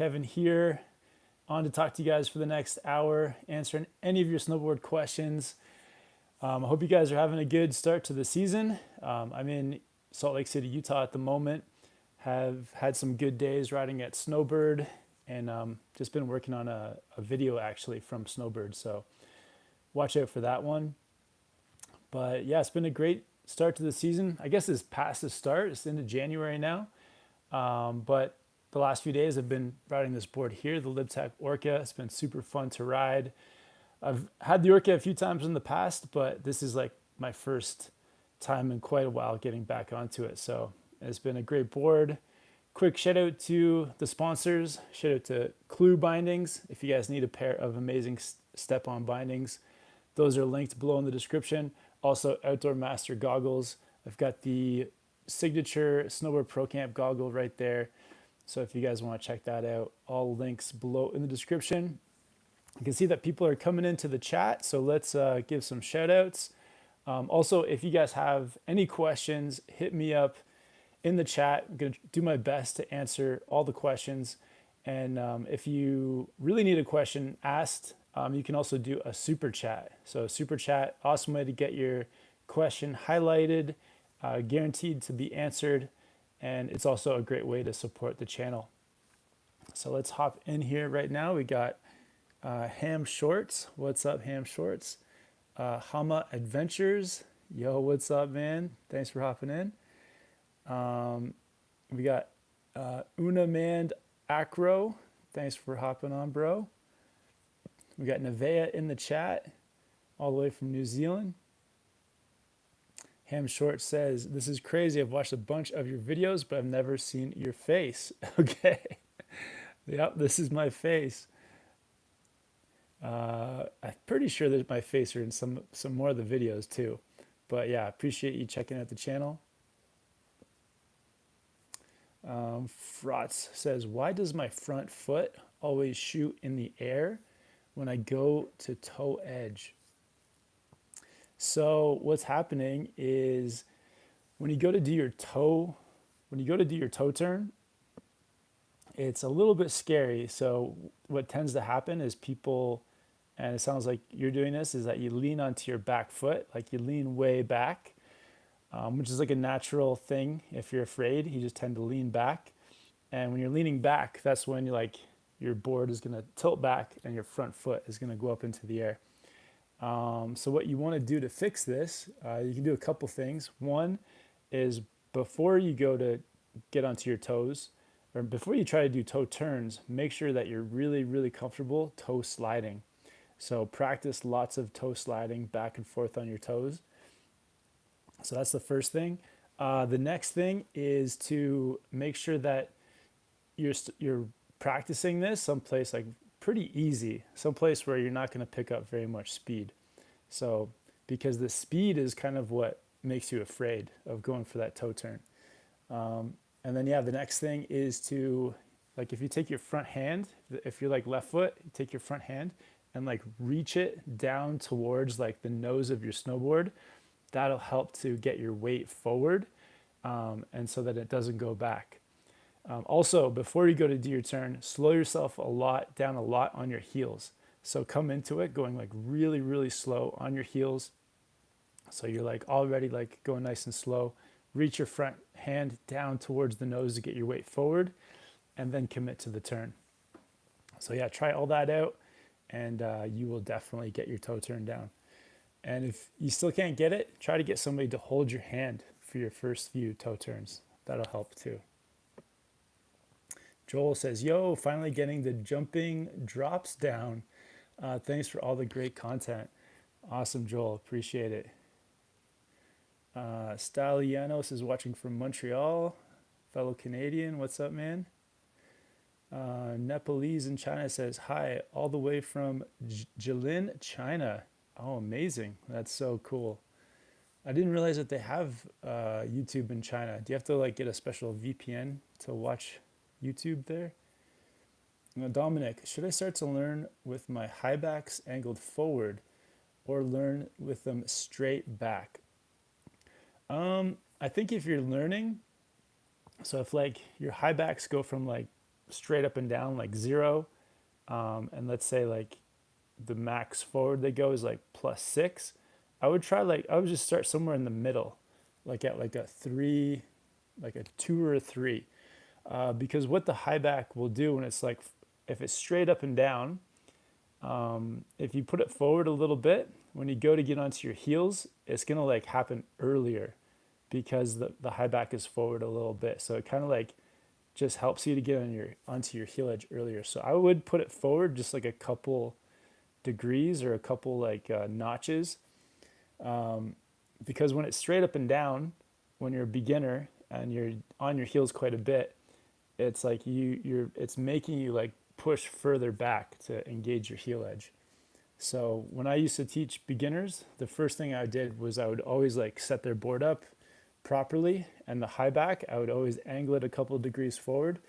Kevin here, on to talk to you guys for the next hour, answering any of your snowboard questions. I hope you guys are having a good start to the season. I'm in Salt Lake City, Utah at the moment. Have had some good days riding at Snowboard, and just been working on a video actually from Snowboard. So watch out for that one. But yeah, it's been a great start to the season. I guess it's past the start. It's into January now. But the last few days I've been riding this board here, the LibTech Orca. It's been super fun to ride. I've had the Orca a few times in the past, but this is like my first time in quite a while getting back onto it. So it's been a great board. Quick shout out to the sponsors. Shout out to Clue Bindings. If you guys need a pair of amazing step-on bindings, those are linked below in the description. Also, Outdoor Master goggles. I've got the signature Snowboard Pro Camp goggle right there. So if you guys want to check that out, all links below in the description. You can see that people are coming into the chat, so let's give some shout outs. Also, if you guys have any questions, hit me up in the chat. I'm going to do my best to answer all the questions. And if you really need a question asked, you can also do a super chat. So super chat, awesome way to get your question highlighted, guaranteed to be answered. And it's also a great way to support the channel. So let's hop in here right now. We got Ham Shorts. What's up, Ham Shorts? Hama Adventures. Yo, what's up, man? Thanks for hopping in. We got Unamand Acro. Thanks for hopping on, bro. We got Nevea in the chat, all the way from New Zealand. Ham Short says, this is crazy. I've watched a bunch of your videos, but I've never seen your face. Okay. Yep, this is my face. I'm pretty sure that my face are in some more of the videos too. But yeah, appreciate you checking out the channel. Frotz says, why does my front foot always shoot in the air when I go to toe edge? So what's happening is when you go to do your toe turn, it's a little bit scary. So what tends to happen is people, and it sounds like you're doing this, is that you lean onto your back foot, like you lean way back, which is like a natural thing. If you're afraid, you just tend to lean back. And when you're leaning back, that's when your board is going to tilt back and your front foot is going to go up into the air. So what you want to do to fix this, you can do a couple things. One is before you go to get onto your toes, or before you try to do toe turns, make sure that you're really, really comfortable toe sliding. So practice lots of toe sliding back and forth on your toes. So that's the first thing. The next thing is to make sure that you're practicing this someplace like pretty easy, someplace where you're not going to pick up very much speed. So because the speed is kind of what makes you afraid of going for that toe turn. And then yeah, the next thing is to, like, if you take your front hand, if you're like left foot, you take your front hand and like reach it down towards like the nose of your snowboard. That'll help to get your weight forward, and so that it doesn't go back. Also, before you go to do your turn, slow yourself down a lot on your heels. So come into it going like really, really slow on your heels. So you're like already like going nice and slow. Reach your front hand down towards the nose to get your weight forward, and then commit to the turn. So yeah, try all that out, and you will definitely get your toe turn down. And if you still can't get it, try to get somebody to hold your hand for your first few toe turns. That'll help too. Joel says, yo, finally getting the jumping drops down. Thanks for all the great content. Awesome, Joel. Appreciate it. Stalianos is watching from Montreal. Fellow Canadian. What's up, man? Nepalese in China says, hi, all the way from Jilin, China. Oh, amazing. That's so cool. I didn't realize that they have YouTube in China. Do you have to like get a special VPN to watch YouTube there? Now, Dominic, should I start to learn with my high backs angled forward or learn with them straight back? I think if you're learning, so if like your high backs go from like straight up and down like 0, and let's say like the max forward they go is like +6, I would just start somewhere in the middle, like at like a 3, like a 2 or a 3, because what the high back will do when it's like, if it's straight up and down, if you put it forward a little bit, when you go to get onto your heels, it's gonna like happen earlier because the high back is forward a little bit. So it kind of like just helps you to get onto your heel edge earlier. So I would put it forward just like a couple degrees or a couple like notches, because when it's straight up and down, when you're a beginner and you're on your heels quite a bit, it's like it's making you like push further back to engage your heel edge. So when I used to teach beginners, the first thing I did was I would always like set their board up properly, and the high back I would always angle it a couple of degrees forward,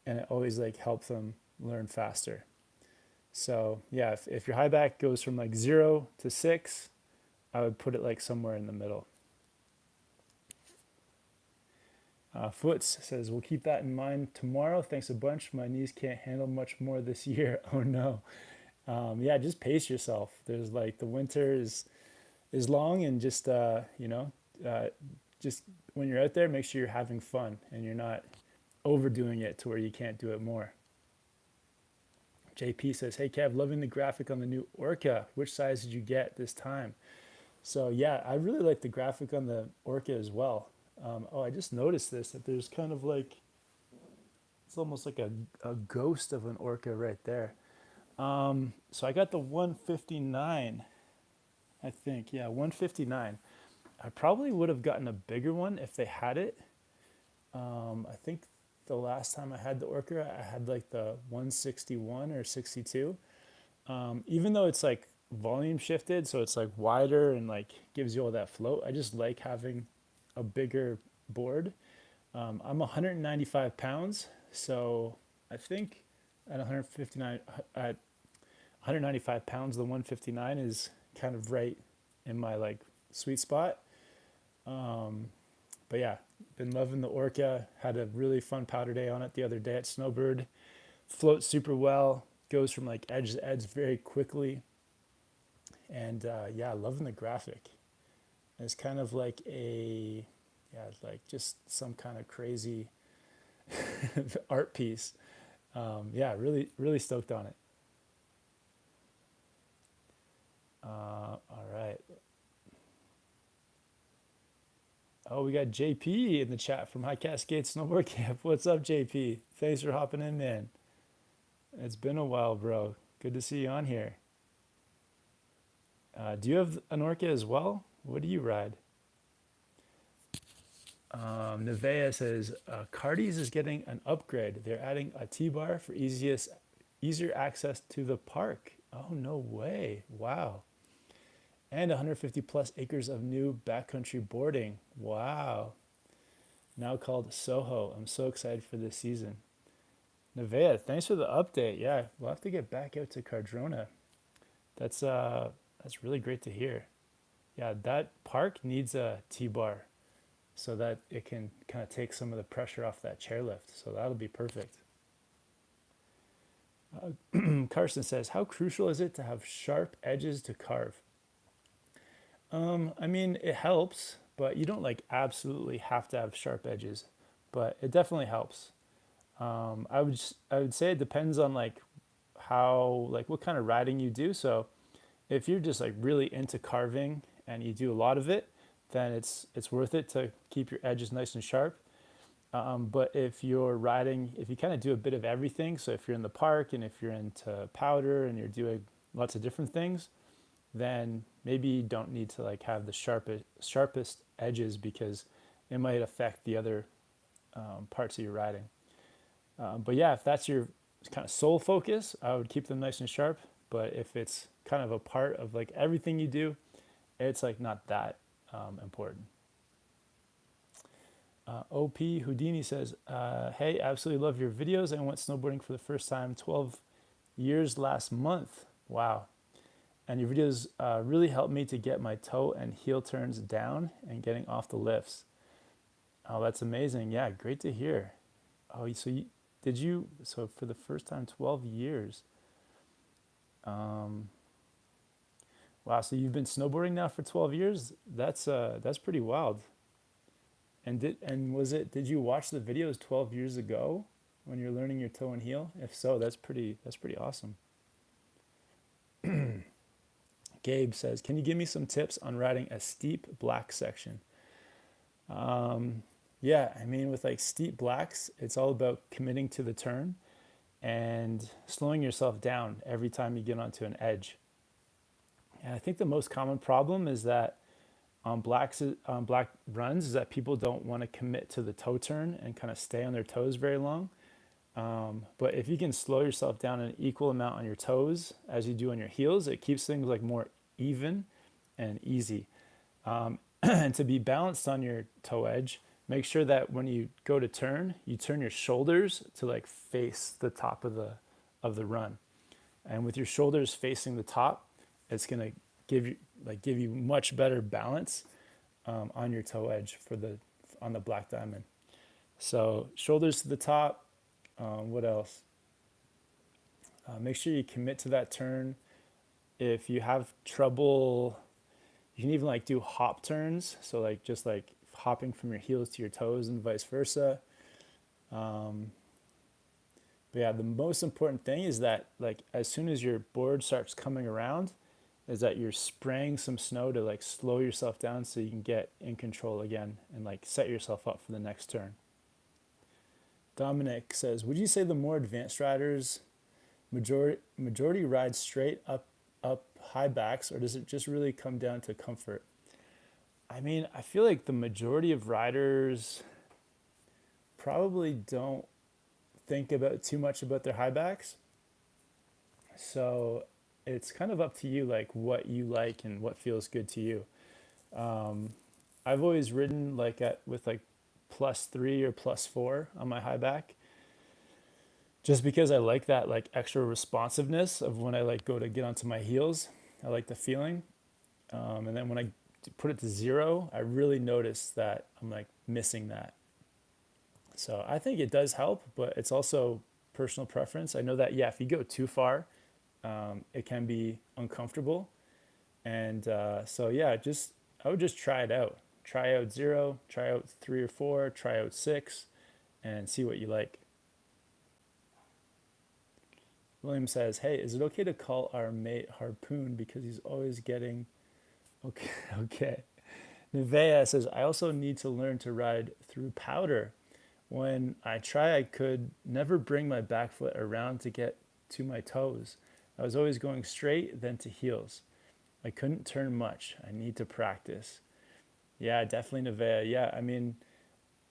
and it always like helped them learn faster. So yeah, if your high back goes from like 0 to 6, I would put it like somewhere in the middle. Foots says, we'll keep that in mind tomorrow. Thanks a bunch. My knees can't handle much more this year. Oh no. Yeah, just pace yourself. There's like the winter is long, and just just when you're out there, make sure you're having fun and you're not overdoing it to where you can't do it more. JP says, hey Kev, loving the graphic on the new Orca. Which size did you get this time? So yeah, I really like the graphic on the Orca as well. I just noticed this, that there's kind of like, it's almost like a ghost of an Orca right there. So I got the 159, I think. Yeah, 159. I probably would have gotten a bigger one if they had it. I think the last time I had the Orca, I had like the 161 or 62. Even though it's like volume shifted, so it's like wider and like gives you all that float, I just like having a bigger board. I'm 195 pounds, so I think at 195 pounds, the 159 is kind of right in my like sweet spot. But yeah, been loving the Orca. Had a really fun powder day on it the other day at Snowboard. Floats super well, goes from like edge to edge very quickly. And yeah, loving the graphic. It's kind of like like just some kind of crazy art piece. Yeah, really, really stoked on it. All right. Oh, we got JP in the chat from High Cascade Snowboard Camp. What's up, JP? Thanks for hopping in, man. It's been a while, bro. Good to see you on here. Do you have an Orca as well? What do you ride? Nevea says, Cardi's is getting an upgrade. They're adding a T-bar for easier access to the park. Oh, no way. Wow. And 150 plus acres of new backcountry boarding. Wow. Now called Soho. I'm so excited for this season. Nevea, thanks for the update. Yeah, we'll have to get back out to Cardrona. That's really great to hear. Yeah, that park needs a T-bar so that it can kind of take some of the pressure off that chairlift. So that'll be perfect. Carson says, how crucial is it to have sharp edges to carve? I mean, it helps, but you don't like absolutely have to have sharp edges, but it definitely helps. I would say it depends on like what kind of riding you do. So if you're just like really into carving and you do a lot of it, then it's worth it to keep your edges nice and sharp. But if you're riding, if you kind of do a bit of everything, so if you're in the park and if you're into powder and you're doing lots of different things, then maybe you don't need to like have the sharpest edges, because it might affect the other parts of your riding. But yeah, if that's your kind of sole focus, I would keep them nice and sharp. But if it's kind of a part of like everything you do, it's like not that important. OP Houdini says, hey, absolutely love your videos. I went snowboarding for the first time 12 years last month. Wow. And your videos really helped me to get my toe and heel turns down and getting off the lifts. Oh, that's amazing. Yeah, great to hear. Oh, so did you, so for the first time, 12 years. Um, wow, so you've been snowboarding now for 12 years? That's pretty wild. And did you watch the videos 12 years ago when you're learning your toe and heel? If so, that's pretty awesome. Gabe says, "Can you give me some tips on riding a steep black section?" Yeah, I mean, with like steep blacks, it's all about committing to the turn and slowing yourself down every time you get onto an edge. And I think the most common problem is that on black runs is that people don't want to commit to the toe turn and kind of stay on their toes very long. But if you can slow yourself down an equal amount on your toes as you do on your heels, it keeps things like more even and easy. And to be balanced on your toe edge, make sure that when you go to turn, you turn your shoulders to like face the top of the run. And with your shoulders facing the top, it's gonna give you much better balance on your toe edge on the black diamond. So shoulders to the top. What else? Make sure you commit to that turn. If you have trouble, you can even like do hop turns. So like just like hopping from your heels to your toes and vice versa. But yeah, the most important thing is that like as soon as your board starts coming around, is that you're spraying some snow to like slow yourself down so you can get in control again and like set yourself up for the next turn. Dominic says, would you say the more advanced riders majority ride straight up high backs, or does it just really come down to comfort? I mean, I feel like the majority of riders probably don't think about too much about their high backs. So it's kind of up to you, like what you like and what feels good to you. I've always ridden like with like +3 or +4 on my high back, just because I like that like extra responsiveness of when I like go to get onto my heels. I like the feeling. And then when I put it to 0, I really notice that I'm like missing that. So I think it does help, but it's also personal preference. I know that, yeah, if you go too far, it can be uncomfortable. And so, yeah, I would just try it out. Try out 0, try out 3 or 4, try out 6, and see what you like. William says, hey, is it okay to call our mate Harpoon because he's always getting... Okay, okay. Nevea says, I also need to learn to ride through powder. When I try, I could never bring my back foot around to get to my toes. I was always going straight, then to heels. I couldn't turn much. I need to practice. Yeah, definitely, Nevea. Yeah, I mean,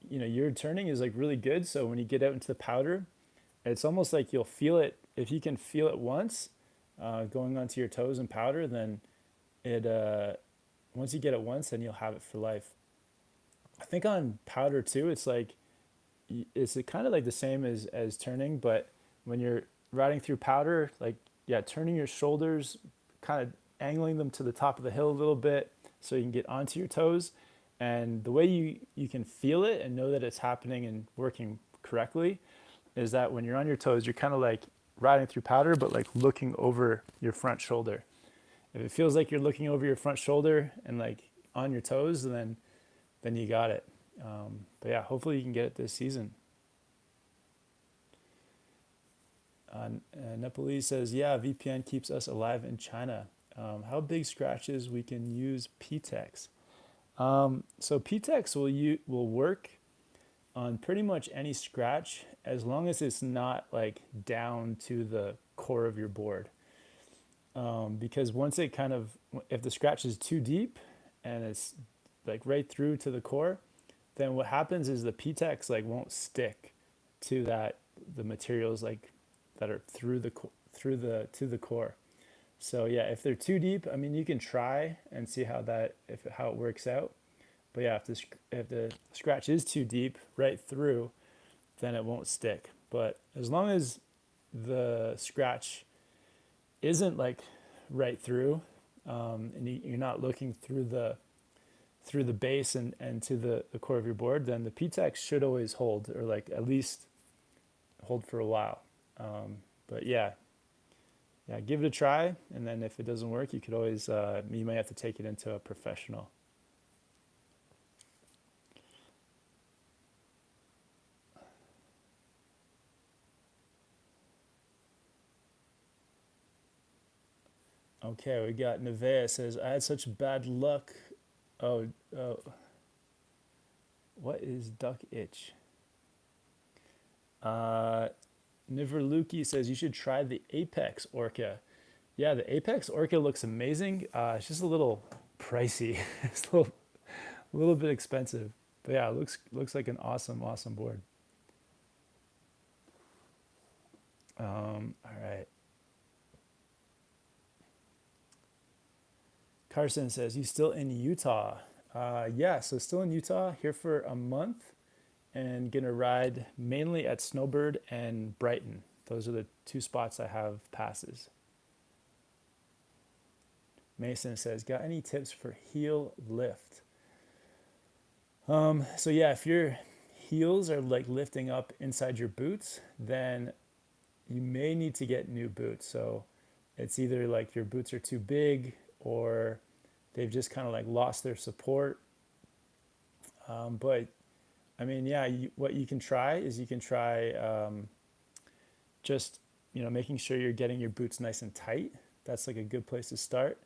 your turning is like really good. So when you get out into the powder, it's almost like you'll feel it. If you can feel it once, going onto your toes in powder, then once you get it once, then you'll have it for life. I think on powder too, it's kind of like the same as turning, but when you're riding through powder, like, yeah, turning your shoulders, kind of angling them to the top of the hill a little bit so you can get onto your toes. And the way you can feel it and know that it's happening and working correctly is that when you're on your toes, you're kind of like riding through powder, but like looking over your front shoulder. If it feels like you're looking over your front shoulder and like on your toes, then you got it. But yeah, hopefully you can get it this season. Nepalese says, yeah, VPN keeps us alive in China. How big scratches we can use PTEX? So PTEX will work on pretty much any scratch as long as it's not like down to the core of your board. Because once if the scratch is too deep and it's like right through to the core, then what happens is the PTEX like won't stick to the materials like that are to the core. So yeah, if they're too deep, I mean, you can try and see how it works out. But yeah, if the scratch is too deep right through, then it won't stick. But as long as the scratch isn't like right through, and you're not looking through the base and to the core of your board, then the PTEX should always hold, or like at least hold for a while. But yeah, give it a try, and then if it doesn't work, you could always you might have to take it into a professional. Okay, we got Nevea says I had such bad luck. Oh, oh, what is duck itch? Uh, Niverluki says you should try the Apex Orca. Yeah, the Apex Orca looks amazing. It's just a little pricey. It's a little bit expensive, but yeah, it looks like an awesome board. All right. Carson says you still in Utah? Yeah, so still in Utah. Here for a month, and gonna ride mainly at Snowbird and Brighton. Those are the two spots I have passes. Mason says, got any tips for heel lift? So yeah, if your heels are like lifting up inside your boots, then you may need to get new boots. So it's either like your boots are too big or they've just kind of like lost their support. But I mean, yeah, what you can try is you can try just making sure you're getting your boots nice and tight. That's like a good place to start.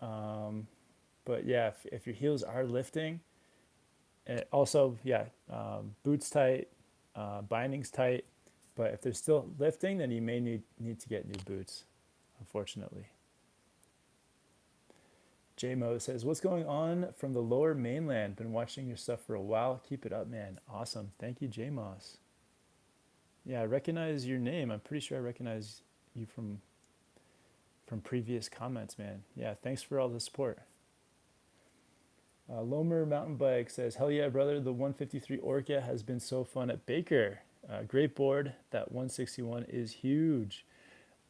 But yeah, if your heels are lifting, also yeah, boots tight, bindings tight. But if they're still lifting, then you may need to get new boots, unfortunately. JMO says, what's going on from the lower mainland? Been watching your stuff for a while. Keep it up, man. Awesome. Thank you, JMOS. Yeah, I recognize your name. I'm pretty sure I recognize you from previous comments, man. Yeah, thanks for all the support. Lomer Mountain Bike says, hell yeah, brother. The 153 Orca has been so fun at Baker. Great board. That 161 is huge.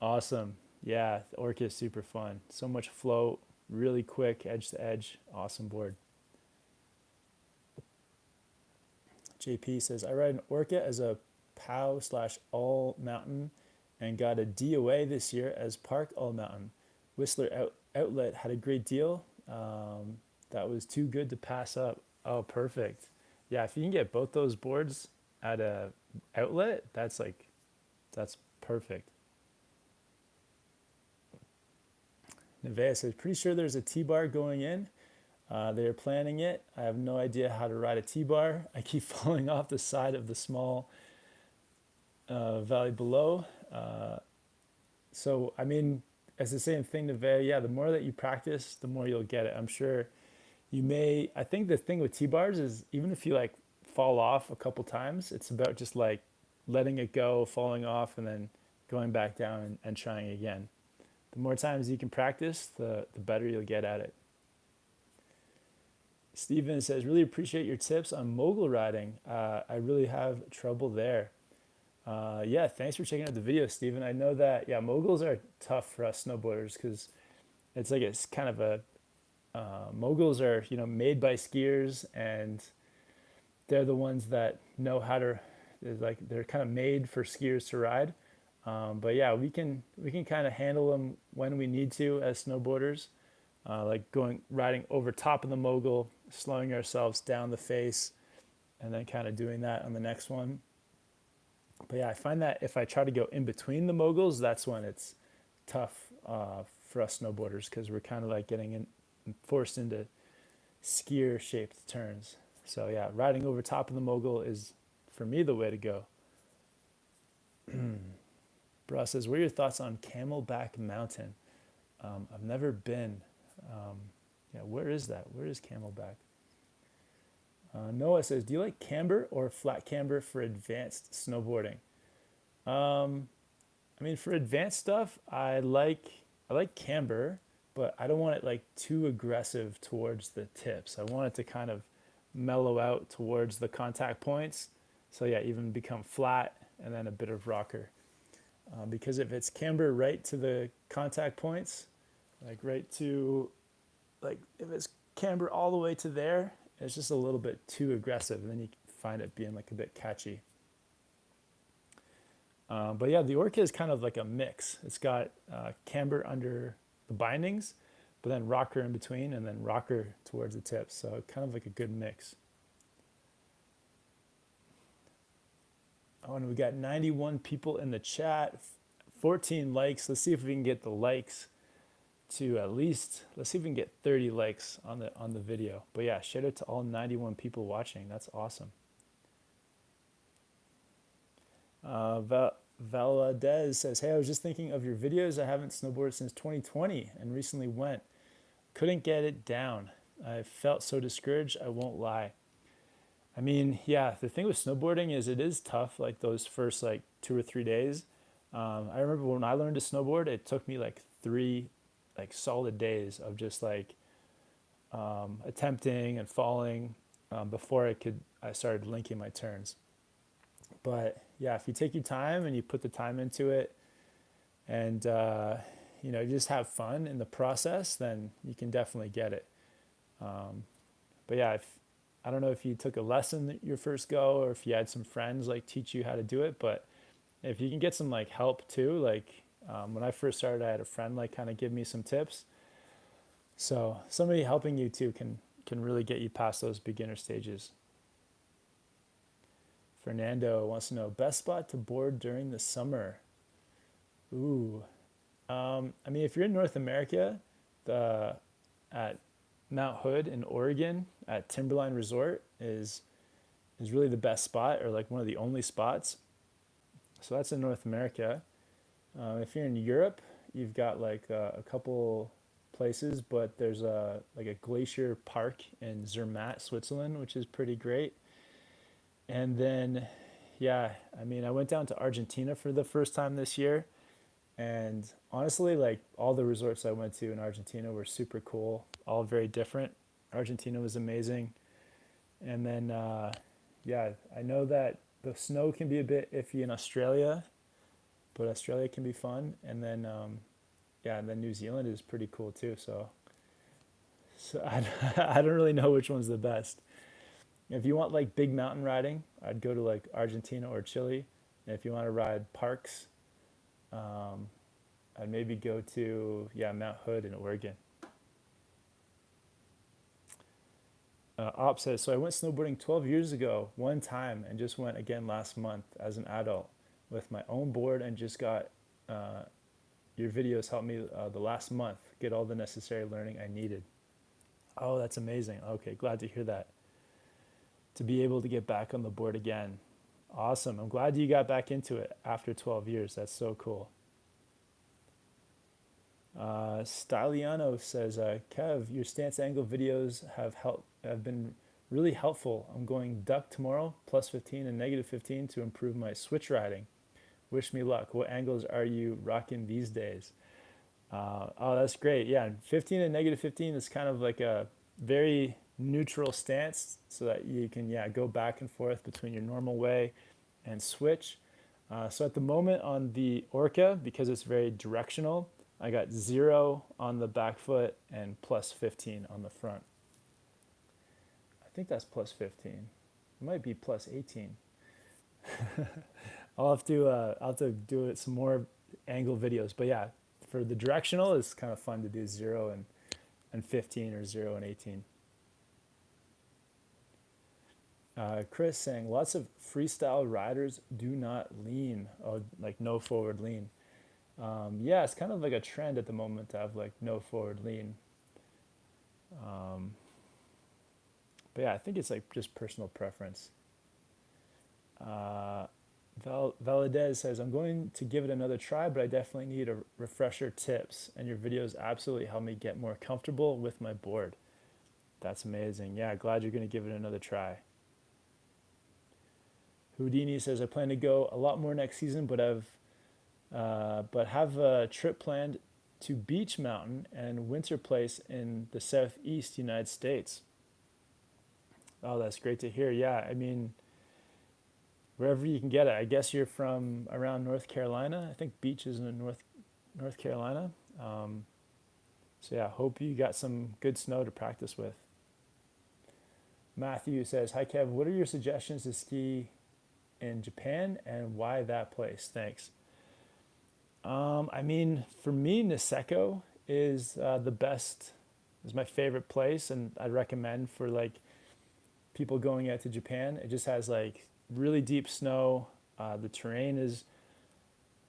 Awesome. Yeah, the Orca is super fun. So much float, really quick, edge to edge. Awesome board. JP says, I ride an Orca as a POW / all mountain and got a DOA this year as Park all mountain. Whistler Outlet had a great deal. That was too good to pass up. Oh, perfect. Yeah, if you can get both those boards at a outlet, that's perfect. Nevea says, pretty sure there's a T-bar going in. They're planning it. I have no idea how to ride a T-bar. I keep falling off the side of the small valley below. So, I mean, it's the same thing, Nevea. Yeah, the more that you practice, the more you'll get it. I'm sure you may. I think the thing with T-bars is even if you like fall off a couple times, it's about just like letting it go, falling off, and then going back down and trying again. The more times you can practice, the better you'll get at it. Steven says, really appreciate your tips on mogul riding. I really have trouble there. Yeah, thanks for checking out the video, Steven. I know that, yeah, moguls are tough for us snowboarders because it's kind of a, moguls are, made by skiers, and they're the ones that know how to, they're kind of made for skiers to ride. But yeah, we can kind of handle them when we need to as snowboarders, like riding over top of the mogul, slowing ourselves down the face, and then kind of doing that on the next one. But yeah, I find that if I try to go in between the moguls, that's when it's tough for us snowboarders because we're kind of like forced into skier shaped turns. So yeah, riding over top of the mogul is for me the way to go. Bra says, what are your thoughts on Camelback Mountain? I've never been. Yeah, where is that? Where is Camelback? Noah says, do you like camber or flat camber for advanced snowboarding? I mean, for advanced stuff, I like camber, but I don't want it like too aggressive towards the tips. I want it to kind of mellow out towards the contact points. So yeah, even become flat and then a bit of rocker. Because if it's camber right to the contact points, like if it's camber all the way to there, it's just a little bit too aggressive, and then you find it being like a bit catchy. But yeah, the Orca is kind of like a mix. It's got camber under the bindings, but then rocker in between, and then rocker towards the tips. So kind of like a good mix. Oh, and we got 91 people in the chat, 14 likes. Let's see if we can get the likes to at least, let's see if we can get 30 likes on the video. But yeah, shout out to all 91 people watching. That's awesome. Valadez says, hey, I was just thinking of your videos. I haven't snowboarded since 2020 and recently went. Couldn't get it down. I felt so discouraged, I won't lie. I mean, yeah, the thing with snowboarding is it is tough, like those first like 2 or 3 days. I remember when I learned to snowboard, it took me like 3 like solid days of just like attempting and falling before I started linking my turns. But yeah, if you take your time and you put the time into it and you just have fun in the process, then you can definitely get it. But yeah, I don't know if you took a lesson your first go or if you had some friends like teach you how to do it, but if you can get some like help too, like when I first started, I had a friend like kind of give me some tips. So somebody helping you too can really get you past those beginner stages. Fernando wants to know best spot to board during the summer. Ooh, I mean, if you're in North America, at Mount Hood in Oregon at Timberline Resort is really the best spot, or like one of the only spots. So that's in North America. If you're in Europe, you've got like a couple places, but there's like a glacier park in Zermatt, Switzerland, which is pretty great. And then, yeah, I mean, I went down to Argentina for the first time this year. And honestly, like all the resorts I went to in Argentina were super cool, all very different. Argentina was amazing. And then, yeah, I know that the snow can be a bit iffy in Australia, but Australia can be fun. And then, yeah, and then New Zealand is pretty cool too. So I don't really know which one's the best. If you want like big mountain riding, I'd go to like Argentina or Chile. And if you want to ride parks, I'd maybe go to, yeah, Mount Hood in Oregon. Op says, so I went snowboarding 12 years ago one time and just went again last month as an adult with my own board and just got your videos helped me the last month get all the necessary learning I needed. Oh, that's amazing. Okay, glad to hear that. To be able to get back on the board again. Awesome. I'm glad you got back into it after 12 years. That's so cool. Styliano says, Kev, your stance angle videos have been really helpful. I'm going duck tomorrow, plus 15 and negative 15 to improve my switch riding. Wish me luck. What angles are you rocking these days? Oh, that's great. Yeah, 15 and negative 15 is kind of like a very neutral stance so that you can, yeah, go back and forth between your normal way and switch. So at the moment on the Orca, because it's very directional, I got 0 on the back foot and plus 15 on the front. I think that's plus 15. It might be plus 18. I'll have to do it some more angle videos. But yeah, for the directional, it's kind of fun to do 0 and 15 or 0 and 18. Chris saying lots of freestyle riders do not lean, like no forward lean. Yeah, it's kind of like a trend at the moment to have like no forward lean. But yeah, I think it's like just personal preference. Valadez says, I'm going to give it another try, but I definitely need a refresher tips. And your videos absolutely help me get more comfortable with my board. That's amazing. Yeah, glad you're going to give it another try. Houdini says, I plan to go a lot more next season, but have a trip planned to Beach Mountain and Winter Place in the southeast United States. Oh, that's great to hear. Yeah, I mean, wherever you can get it. I guess you're from around North Carolina. I think Beach is in North Carolina. So yeah, hope you got some good snow to practice with. Matthew says, hi Kev, what are your suggestions to ski in Japan and why that place? Thanks. I mean, for me, Niseko is the best, is my favorite place, and I'd recommend for like people going out to Japan. It just has like really deep snow. The terrain is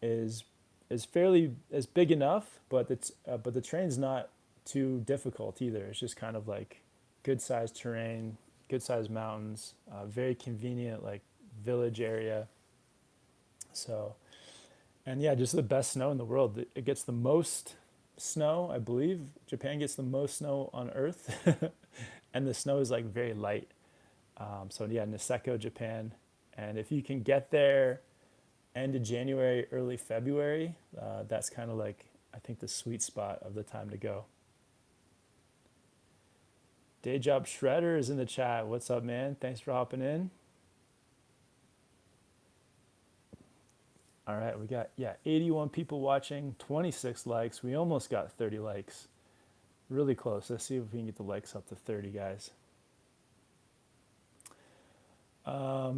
is fairly is big enough, but the terrain's not too difficult either. It's just kind of like good sized terrain, good sized mountains, very convenient like village area. So and yeah, just the best snow in the world. It gets the most snow, I believe. Japan gets the most snow on Earth, and the snow is like very light. So yeah, Niseko, Japan, and if you can get there end of January, early February, that's kind of like I think the sweet spot of the time to go. Day Job Shredder is in the chat. What's up, man? Thanks for hopping in. All right, we got 81 people watching, 26 likes. We almost got 30 likes. Really close. Let's see if we can get the likes up to 30, guys.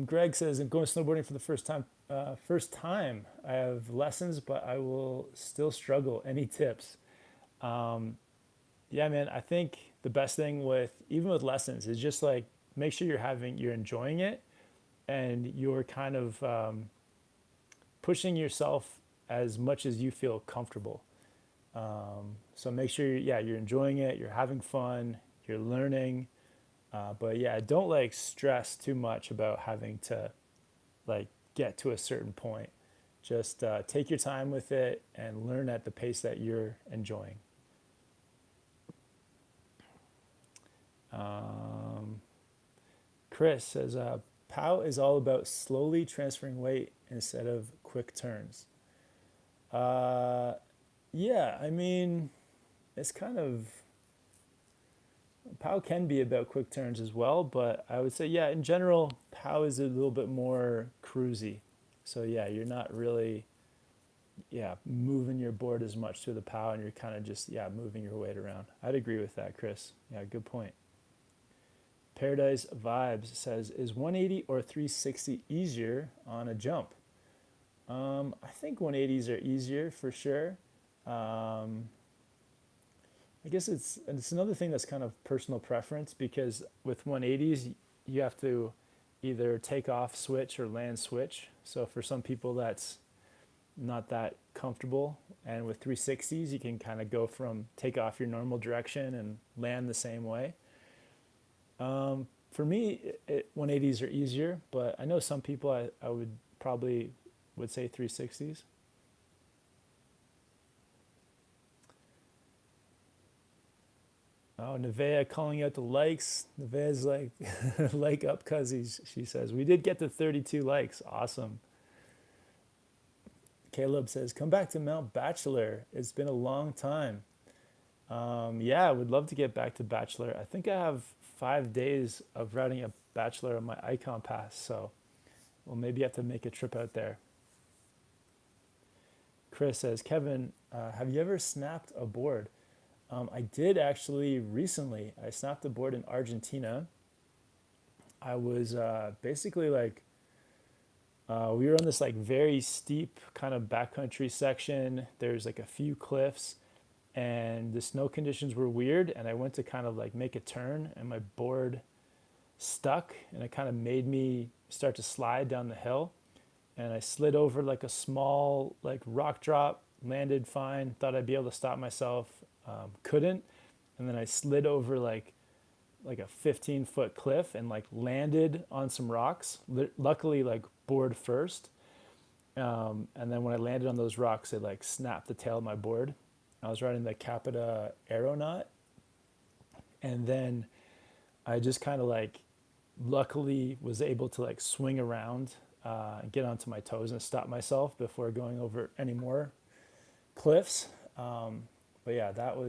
Greg says, I'm going snowboarding for the first time. First time. I have lessons, but I will still struggle. Any tips? Yeah, man. I think the best thing with even with lessons is just like make sure you're enjoying it, and you're kind of pushing yourself as much as you feel comfortable. So make sure you're enjoying it. You're having fun. You're learning. But yeah, don't like stress too much about having to like get to a certain point. Just take your time with it and learn at the pace that you're enjoying. Chris says, POW is all about slowly transferring weight instead of quick turns. Yeah, I mean, it's kind of POW can be about quick turns as well, but I would say, yeah, in general, POW is a little bit more cruisy. So yeah, you're not really, moving your board as much through the POW, and you're kind of just, moving your weight around. I'd agree with that, Chris. Yeah, good point. Paradise Vibes says, is 180 or 360 easier on a jump? I think 180s are easier for sure. I guess it's another thing that's kind of personal preference, because with 180s you have to either take off switch or land switch. So for some people that's not that comfortable, and with 360s you can kind of go from take off your normal direction and land the same way. For me, 180s are easier, but I know some people I would probably would say 360s. Oh, Nevea calling out the likes. Nevea's like, like up cuzzies, she says. We did get to 32 likes. Awesome. Caleb says, come back to Mount Bachelor. It's been a long time. Yeah, I would love to get back to Bachelor. I think I have 5 days of riding a Bachelor on my Icon Pass, so we'll maybe have to make a trip out there. Chris says, Kevin, have you ever snapped a board? I did actually recently. I snapped a board in Argentina. I was basically like, we were on this like very steep kind of backcountry section. There's like a few cliffs, and the snow conditions were weird. And I went to kind of like make a turn, and my board stuck, and it kind of made me start to slide down the hill. And I slid over like a small like rock drop, landed fine, thought I'd be able to stop myself. Couldn't, and then I slid over like a 15-foot cliff and like landed on some rocks. Luckily, like board first, and then when I landed on those rocks, it like snapped the tail of my board. I was riding the Capita Aeronaut, and then I just kind of like luckily was able to like swing around, get onto my toes and stop myself before going over any more cliffs. But yeah, I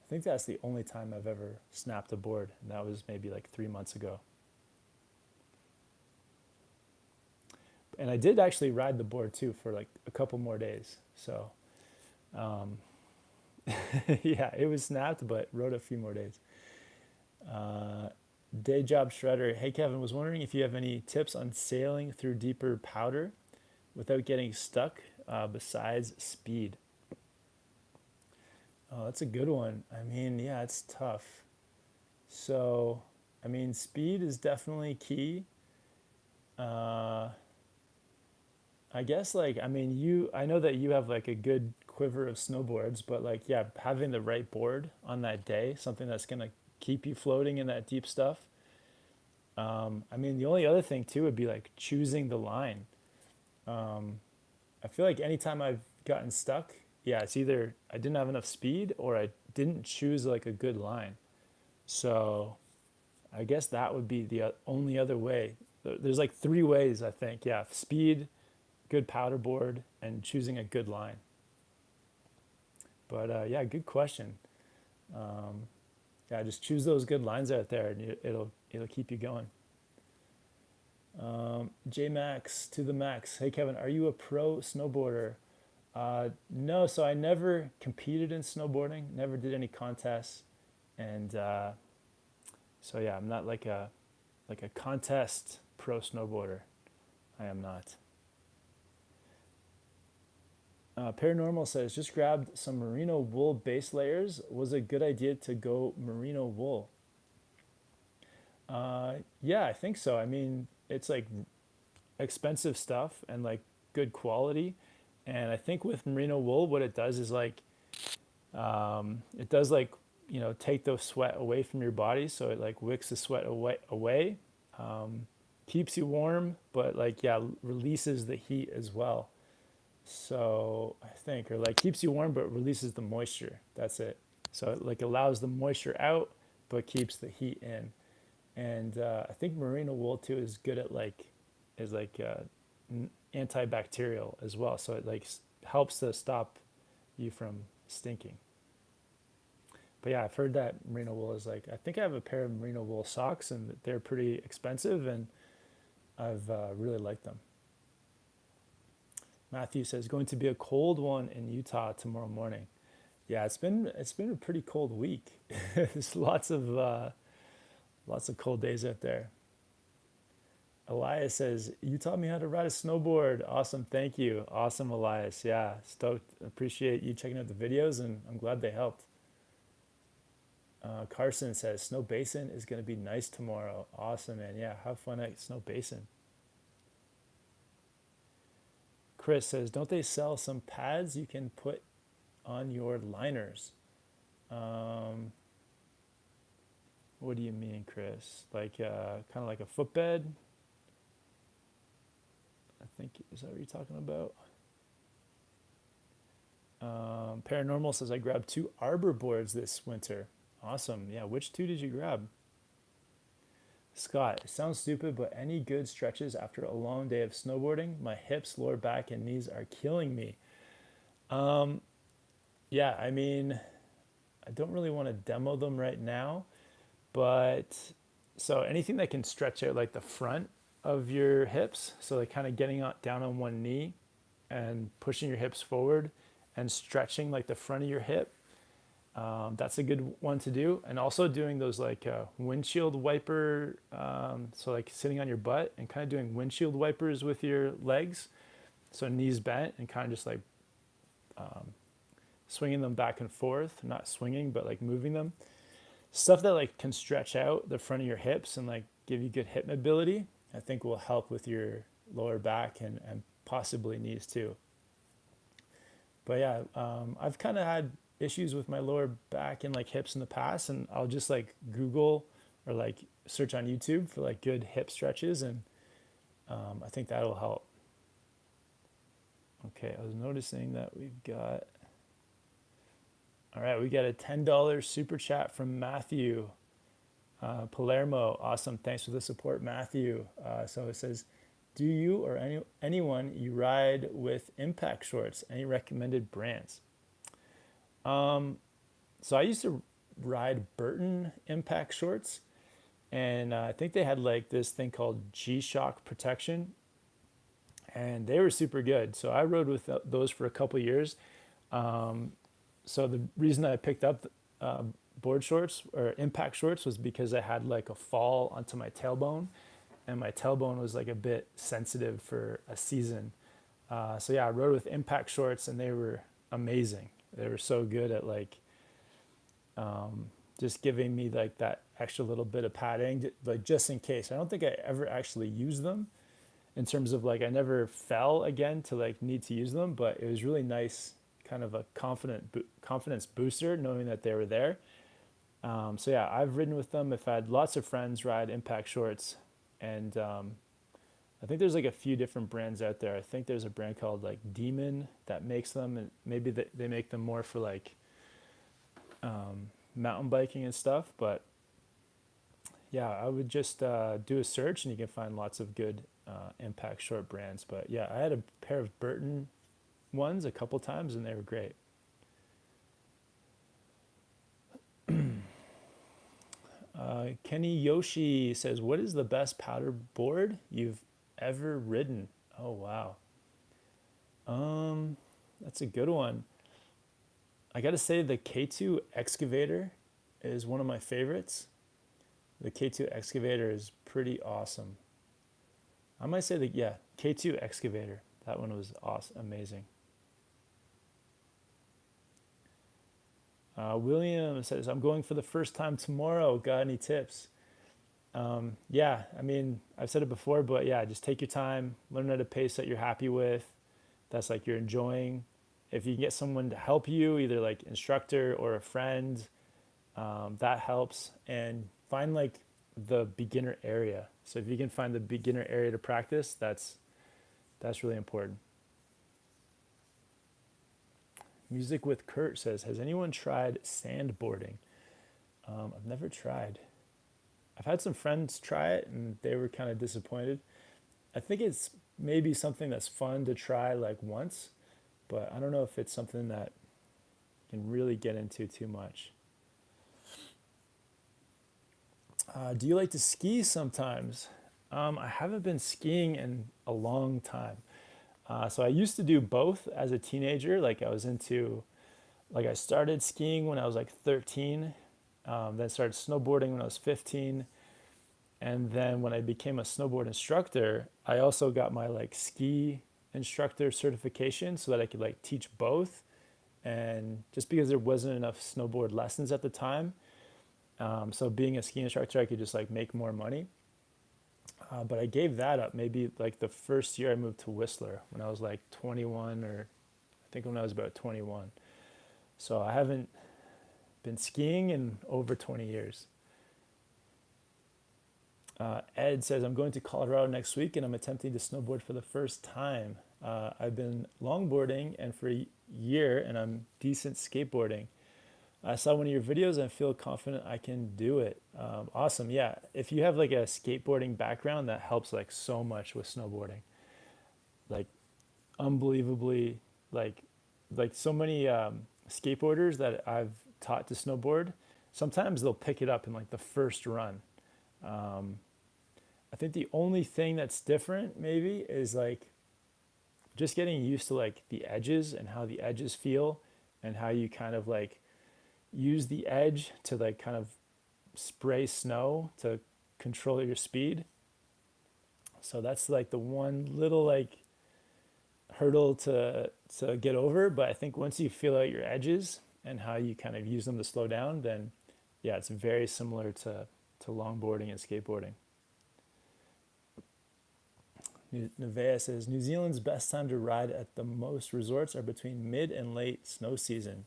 think that's the only time I've ever snapped a board, and that was maybe like 3 months ago. And I did actually ride the board too for like a couple more days. So, yeah, it was snapped, but rode a few more days. Day Job Shredder. Hey Kevin, was wondering if you have any tips on sailing through deeper powder without getting stuck, besides speed. Oh, that's a good one. I mean, yeah, it's tough. So, I mean, speed is definitely key. Uh, I guess like I mean I know that you have like a good quiver of snowboards, but like yeah, having the right board on that day, something that's gonna keep you floating in that deep stuff. I mean, the only other thing too would be like choosing the line. Um, I feel like anytime I've gotten stuck, yeah, it's either I didn't have enough speed or I didn't choose like a good line. So I guess that would be the only other way. There's like three ways I think. Yeah, speed, good powder board, and choosing a good line. But yeah, good question. Um, yeah, just choose those good lines out there, and it'll keep you going. J Max to the max. Hey Kevin, are you a pro snowboarder? No, so I never competed in snowboarding, never did any contests, and so yeah, I'm not like a contest pro snowboarder. I am not. Paranormal says just grabbed some merino wool base layers. Was a good idea to go merino wool. Yeah, I think so. I mean, it's like expensive stuff and like good quality. And I think with merino wool, what it does is like it does like take the sweat away from your body, so it like wicks the sweat away, keeps you warm, but like yeah, releases the heat as well. So I think, or like keeps you warm but releases the moisture. That's it. So it like allows the moisture out but keeps the heat in. And I think merino wool too is good at like is like antibacterial as well. So it like helps to stop you from stinking. But yeah, I've heard that merino wool is like I think I have a pair of merino wool socks and they're pretty expensive and I've really liked them. Matthew says going to be a cold one in Utah tomorrow morning. Yeah, it's been a pretty cold week. There's lots of cold days out there. Elias says, "You taught me how to ride a snowboard. Awesome, thank you. Awesome, Elias. Yeah, stoked. Appreciate you checking out the videos, and I'm glad they helped." Carson says, "Snow Basin is going to be nice tomorrow. Awesome, man. Yeah, have fun at Snow Basin." Chris says, "Don't they sell some pads you can put on your liners?" Um, what do you mean, Chris? Like kind of like a footbed? I think is that what you're talking about? Paranormal says I grabbed two arbor boards this winter. Awesome. Yeah, which two did you grab? Scott, it sounds stupid, but any good stretches after a long day of snowboarding? My hips, lower back, and knees are killing me. Um, yeah, I mean, I don't really want to demo them right now, but so anything that can stretch out like the front of your hips, so like kind of getting down on one knee and pushing your hips forward and stretching like the front of your hip. That's a good one to do. And also doing those like windshield wiper, so like sitting on your butt and kind of doing windshield wipers with your legs. So knees bent and kind of just like swinging them back and forth, not swinging, but like moving them. Stuff that like can stretch out the front of your hips and like give you good hip mobility, I think will help with your lower back and possibly knees too. But yeah, I've kind of had issues with my lower back and like hips in the past, and I'll just like Google or like search on YouTube for like good hip stretches, and I think that'll help. Okay, I was noticing that we've got. All right, we got a $10 super chat from Matthew Palermo. Awesome, thanks for the support, Matthew. So it says, "Do you or anyone you ride with impact shorts? Any recommended brands?" So I used to ride Burton impact shorts, and I think they had like this thing called G-Shock protection, and they were super good. So I rode with those for a couple years. So the reason I picked up board shorts or impact shorts was because I had like a fall onto my tailbone, and my tailbone was like a bit sensitive for a season. So yeah, I rode with impact shorts, and they were amazing. They were so good at like just giving me like that extra little bit of padding, like just in case. I don't think I ever actually used them in terms of like I never fell again to like need to use them, but it was really nice, kind of a confidence booster knowing that they were there. So yeah, I've ridden with them. I've had lots of friends ride impact shorts, and I think there's like a few different brands out there. I think there's a brand called like Demon that makes them, and maybe they make them more for like mountain biking and stuff. But yeah, I would just do a search, and you can find lots of good impact short brands. But yeah, I had a pair of Burton ones a couple times, and they were great. Kenny Yoshi says, "What is the best powder board you've ever ridden?" Oh wow, that's a good one. I got to say the K2 Excavator is one of my favorites. The K2 Excavator is pretty awesome. I might say that, yeah, K2 Excavator. That one was awesome, amazing. William says, "I'm going for the first time tomorrow. Got any tips?" Yeah, I mean, I've said it before, but yeah, just take your time, learn at a pace that you're happy with, that's like you're enjoying. If you can get someone to help you, either like instructor or a friend, that helps. And find like the beginner area. So if you can find the beginner area to practice, that's really important. Music with Kurt says, "Has anyone tried sandboarding?" I've never tried. I've had some friends try it, and they were kind of disappointed. I think it's maybe something that's fun to try like once, but I don't know if it's something that you can really get into too much. Do you like to ski sometimes? I haven't been skiing in a long time. So I used to do both as a teenager. Like I started skiing when I was like 13, then started snowboarding when I was 15. And then when I became a snowboard instructor, I also got my like ski instructor certification so that I could like teach both. And just because there wasn't enough snowboard lessons at the time, so being a ski instructor, I could just like make more money. But I gave that up maybe like the first year I moved to Whistler when I was like 21, or I think when I was about 21. So I haven't been skiing in over 20 years. Ed says, "I'm going to Colorado next week and I'm attempting to snowboard for the first time. I've been longboarding and for a year and I'm decent skateboarding. I saw one of your videos and I feel confident I can do it." Awesome. Yeah. If you have like a skateboarding background, that helps like so much with snowboarding. Like unbelievably, like so many skateboarders that I've taught to snowboard, sometimes they'll pick it up in like the first run. I think the only thing that's different maybe is like just getting used to like the edges and how the edges feel, and how you kind of like use the edge to like kind of spray snow to control your speed. So that's like the one little like hurdle to get over. But I think once you feel out your edges and how you kind of use them to slow down, then yeah, it's very similar to longboarding and skateboarding. Nevea says, "New Zealand's best time to ride at the most resorts are between mid and late snow season.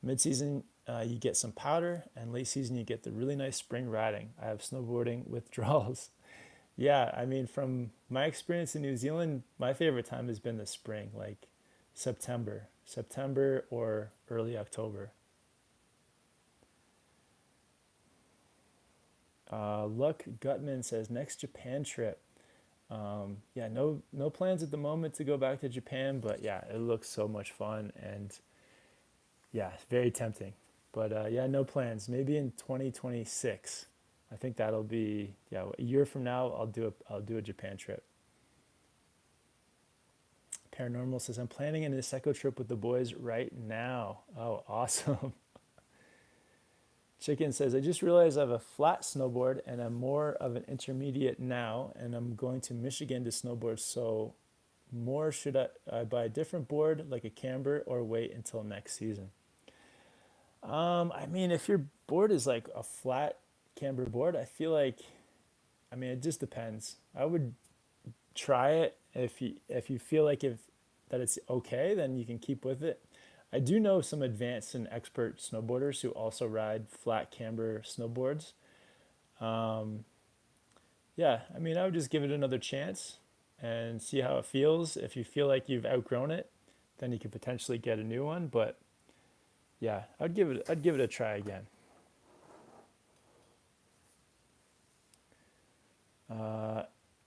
Mid season, you get some powder, and late season, you get the really nice spring riding. I have snowboarding withdrawals." Yeah, I mean, from my experience in New Zealand, my favorite time has been the spring, like September or early October. Luck Gutman says, "Next Japan trip." Yeah, no plans at the moment to go back to Japan, but yeah, it looks so much fun, and yeah, very tempting. But yeah, no plans. Maybe in 2026. I think that'll be, yeah, a year from now. I'll do a Japan trip. Paranormal says, "I'm planning a Niseko trip with the boys right now." Oh, awesome. Chicken says, I just realized I have a flat snowboard and I'm more of an intermediate now, and I'm going to Michigan to snowboard. So, more should I buy a different board like a camber or wait until next season? I mean, if your board is like a flat camber board, I feel like, I mean, it just depends. I would try it if you feel like if that it's okay, then you can keep with it. I do know some advanced and expert snowboarders who also ride flat camber snowboards. Um, yeah, I mean, I would just give it another chance and see how it feels. If you feel like you've outgrown it, then you could potentially get a new one. But yeah, I'd give it a try again. Uh,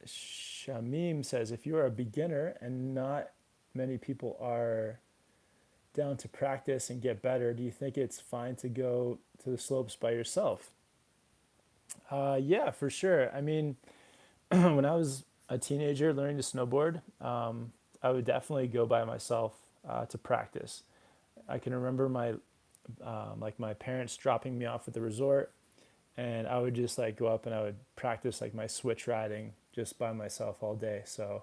Shamim says, if you are a beginner and not many people are down to practice and get better, do you think it's fine to go to the slopes by yourself? Yeah, for sure. I mean, when I was a teenager learning to snowboard, I would definitely go by myself to practice. I can remember my parents dropping me off at the resort, and I would just like go up and I would practice like my switch riding just by myself all day. So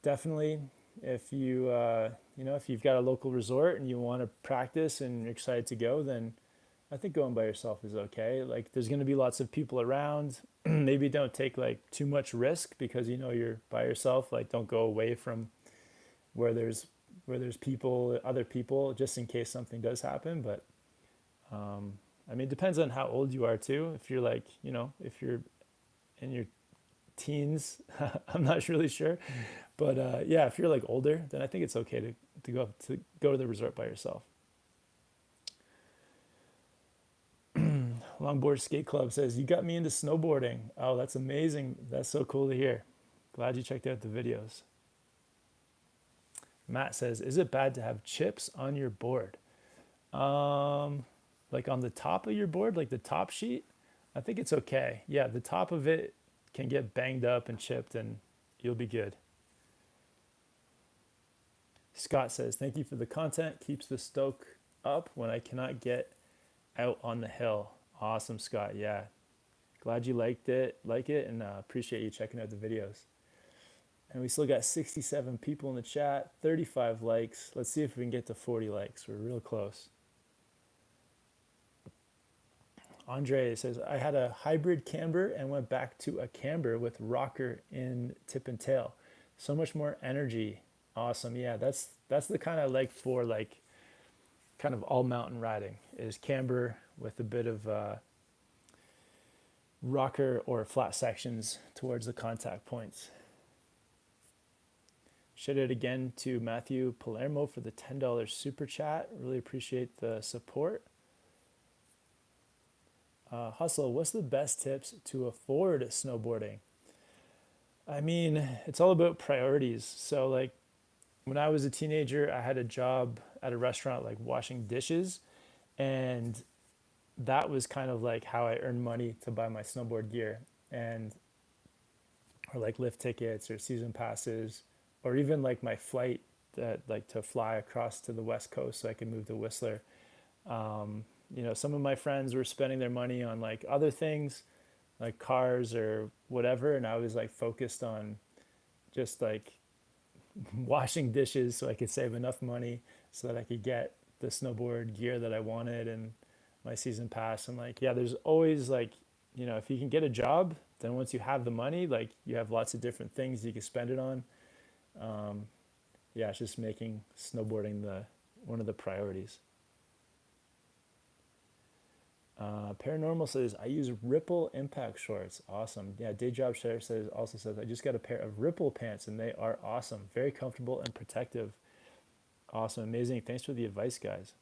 definitely, if if you've got a local resort and you want to practice and you're excited to go, then I think going by yourself is okay. Like there's going to be lots of people around. Maybe don't take like too much risk because you know you're by yourself. Like don't go away from where there's people, other people, just in case something does happen. But I mean, it depends on how old you are too. If you're like, if you're in your teens, I'm not really sure. But yeah, if you're like older, then I think it's okay to go to the resort by yourself. Longboard Skate Club says, you got me into snowboarding. Oh, that's amazing. That's so cool to hear. Glad you checked out the videos. Matt says, is it bad to have chips on your board? Um, like on the top of your board, like the top sheet? I think it's okay. Yeah, the top of it can get banged up and chipped and you'll be good. Scott says, thank you for the content. Keeps the stoke up when I cannot get out on the hill. Awesome, Scott. Yeah. Glad you like it, and appreciate you checking out the videos. And we still got 67 people in the chat, 35 likes. Let's see if we can get to 40 likes. We're real close. Andre says, I had a hybrid camber and went back to a camber with rocker in tip and tail. So much more energy. Awesome. Yeah, that's the kind I like for like kind of all mountain riding is camber with a bit of rocker or flat sections towards the contact points. Shout out again to Matthew Palermo for the $10 super chat. Really appreciate the support. Hustle, what's the best tips to afford snowboarding? I mean, it's all about priorities. So, like, when I was a teenager, I had a job at a restaurant, like washing dishes. And that was kind of like how I earned money to buy my snowboard gear and, or like lift tickets or season passes, or even like my flight that like to fly across to the West Coast so I could move to Whistler. Some of my friends were spending their money on like other things like cars or whatever. And I was like focused on just like washing dishes so I could save enough money so that I could get the snowboard gear that I wanted and my season pass. And like, yeah, there's always like, if you can get a job, then once you have the money, like you have lots of different things you can spend it on. Yeah, it's just making snowboarding one of the priorities. Paranormal says, I use Ripple impact shorts. Awesome. Yeah, Day Job Share also says, I just got a pair of Ripple pants and they are awesome. Very comfortable and protective. Awesome. Amazing. Thanks for the advice, guys.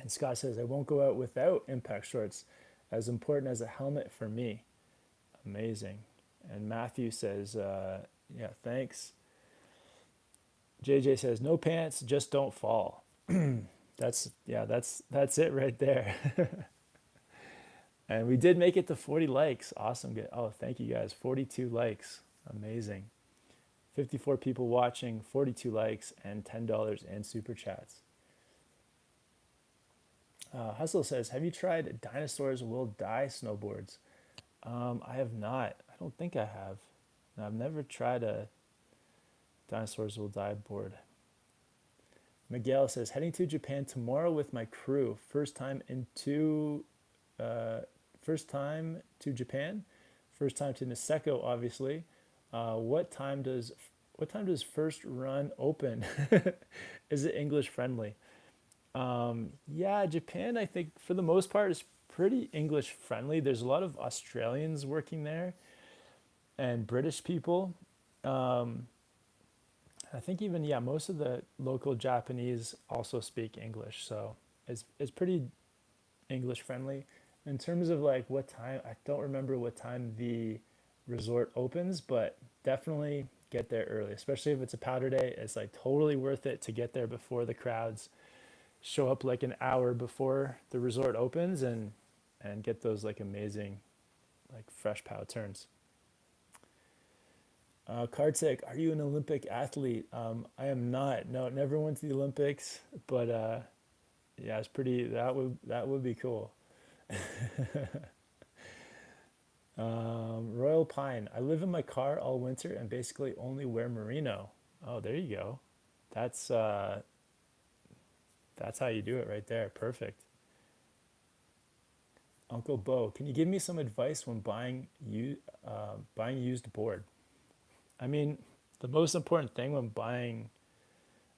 And Scott says, I won't go out without impact shorts. As important as a helmet for me. Amazing. And Matthew says, yeah, thanks. JJ says, no pants, just don't fall. That's it right there. And we did make it to 40 likes. Awesome. Good. Oh, thank you guys. 42 likes. Amazing. 54 people watching, 42 likes, and $10 in super chats. Hustle says, have you tried Dinosaurs Will Die snowboards? I have not. I don't think I have. No, I've never tried a Dinosaurs Will Die board. Miguel says, heading to Japan tomorrow with my crew. Uh, first time to Japan. First time to Niseko, obviously. What time does first run open? Is it English friendly? Yeah, Japan, I think for the most part is pretty English friendly. There's a lot of Australians working there and British people. Um, I think even yeah, most of the local Japanese also speak English, so it's pretty English friendly. In terms of like what time, I don't remember what time the resort opens, but definitely get there early, especially if it's a powder day. It's like totally worth it to get there before the crowds show up like an hour before the resort opens and get those like amazing like fresh pow turns. Kartik, are you an Olympic athlete? I am not. No, never went to the Olympics, but yeah, it's pretty. That would be cool. Royal Pine. I live in my car all winter and basically only wear merino. Oh, there you go. That's uh, that's how you do it right there. Perfect. Uncle Bo, can you give me some advice when buying used board? I mean, the most important thing when buying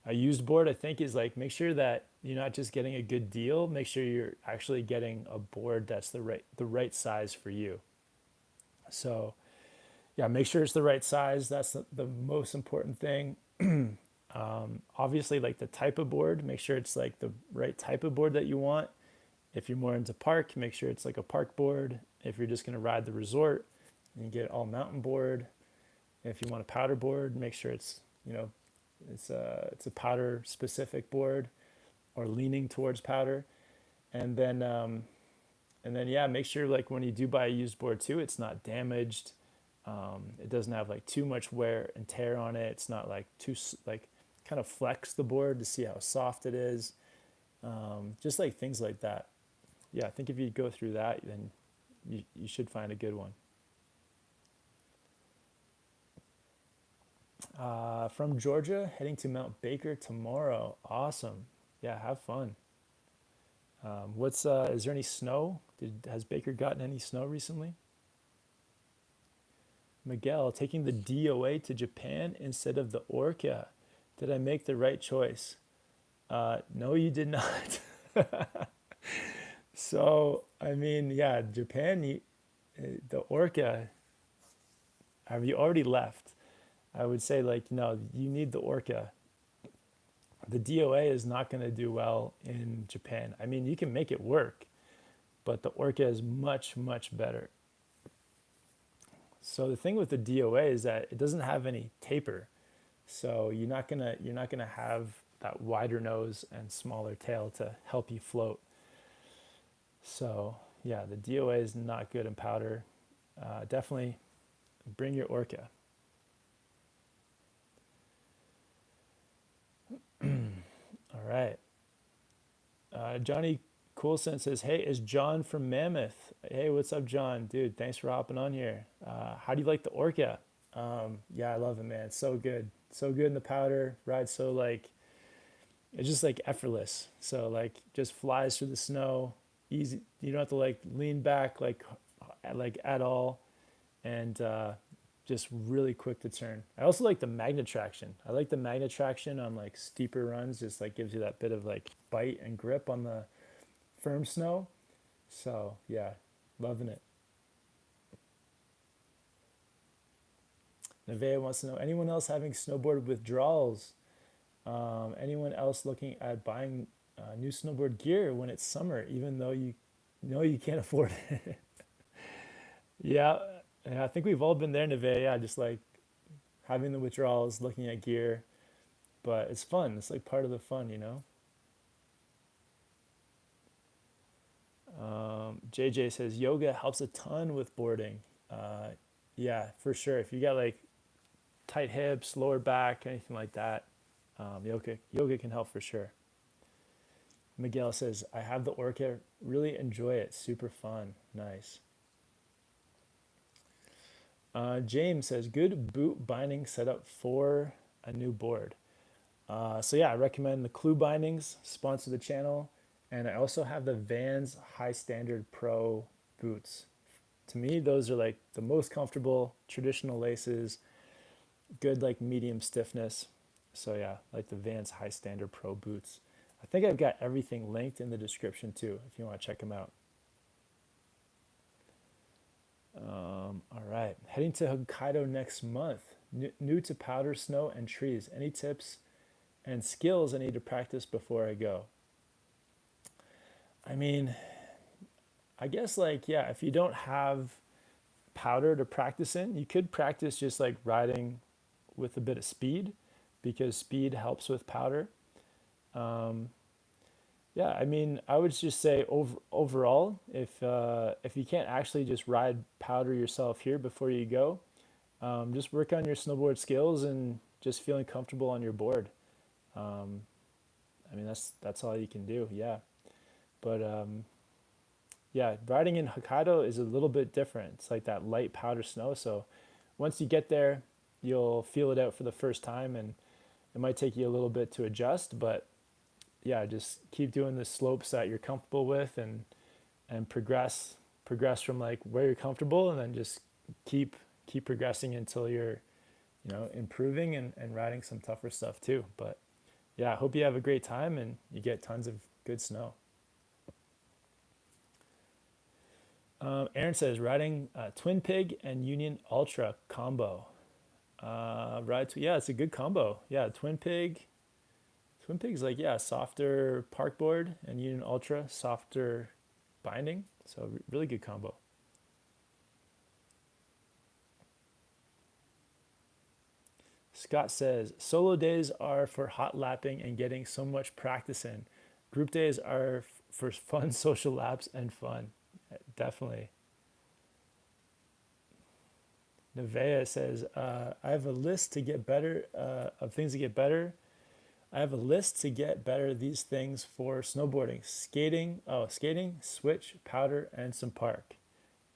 a used board, I think, is like make sure that you're not just getting a good deal. Make sure you're actually getting a board that's the right size for you. So yeah, make sure it's the right size. That's the most important thing. Obviously, like the type of board, make sure it's like the right type of board that you want. If you're more into park, make sure it's like a park board. If you're just going to ride the resort, you get all mountain board. If you want a powder board, make sure it's it's a powder specific board or leaning towards powder. And then yeah, make sure like when you do buy a used board too, it's not damaged. It doesn't have like too much wear and tear on it. It's not like too like kind of flex the board to see how soft it is. Just like things like that. Yeah, I think if you go through that, then you should find a good one. From Georgia, heading to Mount Baker tomorrow. Awesome. Yeah, have fun. What's is there any snow? Has Baker gotten any snow recently? Miguel, taking the DOA to Japan instead of the Orca. Did I make the right choice? No, you did not. So, I mean, yeah, Japan, the Orca, have you already left? I would say, like, no, you need the Orca. The DOA is not going to do well in Japan. I mean, you can make it work, but the Orca is much, much better. So the thing with the DOA is that it doesn't have any taper. So you're not gonna have that wider nose and smaller tail to help you float. So yeah, the DOA is not good in powder. Definitely bring your Orca. All right. Johnny Coulson says, "Hey, is John from Mammoth? Hey, what's up, John? Dude, thanks for hopping on here. How do you like the Orca? Yeah, I love it, man. It's so good, so good in the powder. Rides so like it's just like effortless. So like just flies through the snow, easy. You don't have to like lean back like at all, and just really quick to turn. I also like the magnet traction. I like the magnet traction on like steeper runs. Just like gives you that bit of like bite and grip on the firm snow. So yeah, loving it. Nevea wants to know anyone else having snowboard withdrawals? Anyone else looking at buying new snowboard gear when it's summer, even though you know you can't afford it? Yeah, yeah, I think we've all been there, Nevea. Yeah, just like having the withdrawals, looking at gear, but it's fun. It's like part of the fun. JJ says yoga helps a ton with boarding. Uh, yeah, for sure. If you got like tight hips, lower back, anything like that, yoga can help for sure. Miguel says, I have the Orca. Really enjoy it. Super fun. Nice. James says, good boot binding setup for a new board. So yeah, I recommend the Clue bindings, sponsor the channel, and I also have the Vans High Standard Pro boots. To me, those are like the most comfortable, traditional laces, good like medium stiffness. So yeah, like the Vans High Standard Pro boots. I think I've got everything linked in the description too, if you want to check them out. All right, heading to Hokkaido next month. New to powder, snow, and trees. Any tips and skills I need to practice before I go? I mean, I guess like yeah, if you don't have powder to practice in, you could practice just like riding with a bit of speed because speed helps with powder. Um, yeah, I mean, I would just say overall, if you can't actually just ride powder yourself here before you go, just work on your snowboard skills and just feeling comfortable on your board. Um, I mean, that's all you can do. Yeah, but yeah, riding in Hokkaido is a little bit different. It's like that light powder snow. So once you get there, you'll feel it out for the first time, and it might take you a little bit to adjust. But yeah, just keep doing the slopes that you're comfortable with, and progress from like where you're comfortable, and then just keep keep progressing until you're improving and riding some tougher stuff too. But yeah, I hope you have a great time and you get tons of good snow. Aaron says riding Twin Pig and Union Ultra combo. Yeah, it's a good combo. Yeah, Twin Pig's like yeah, softer park board, and Union Ultra softer binding. So really good combo. Scott says solo days are for hot lapping and getting so much practice in. Group days are for fun social laps and fun. Definitely. Nevea says, I have a list to get better of things to get better. I have a list to get better these things for snowboarding, skating, switch, powder, and some park.